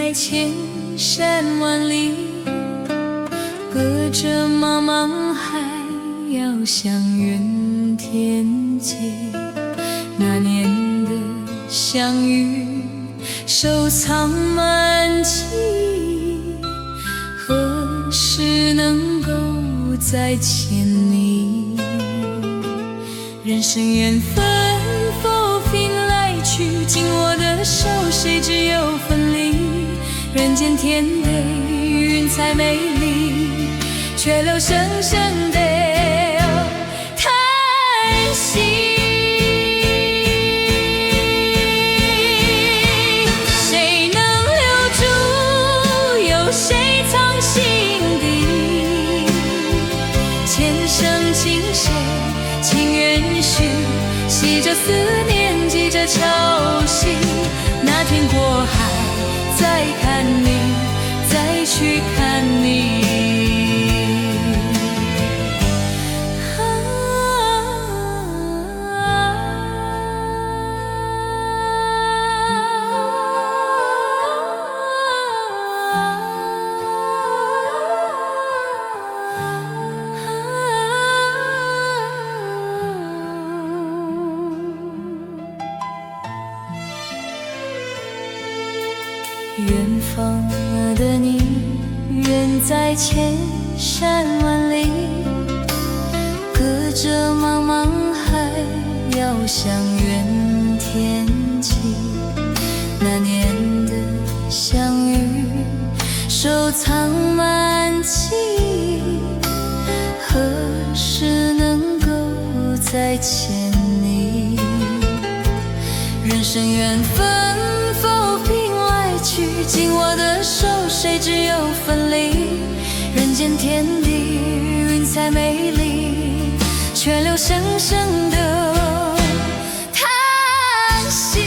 在千山万里，隔着茫茫海遥相远天际。那年的相遇，收藏满记，何时能够再见你？人生缘分否凭来去，紧握的手，谁知有分离？人间天地，云彩美丽，却留声声的叹息。谁能留住？有谁藏心底？前生今世，情缘续，系着思念，系着潮汐。那天过海，再看你，再去看你。远方的你，远在千山万里，隔着茫茫海遥相远天际。那年的相遇，收藏满记，何时能够再见你？人生缘分否凭来去，紧握的手，谁知有分离？人间天地，云彩美丽，却留声声的叹息。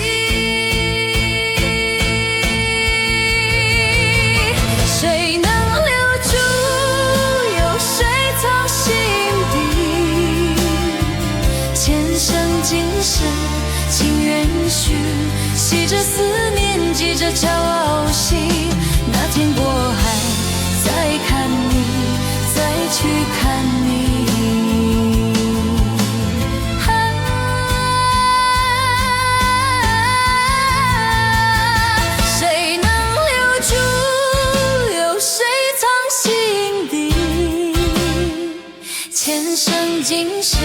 谁能留住？有谁藏心底？前生今世，情缘续，系着思念，系着潮汐。那天过海，再看你，再去看你。谁能留住？有谁藏心底？前生今世，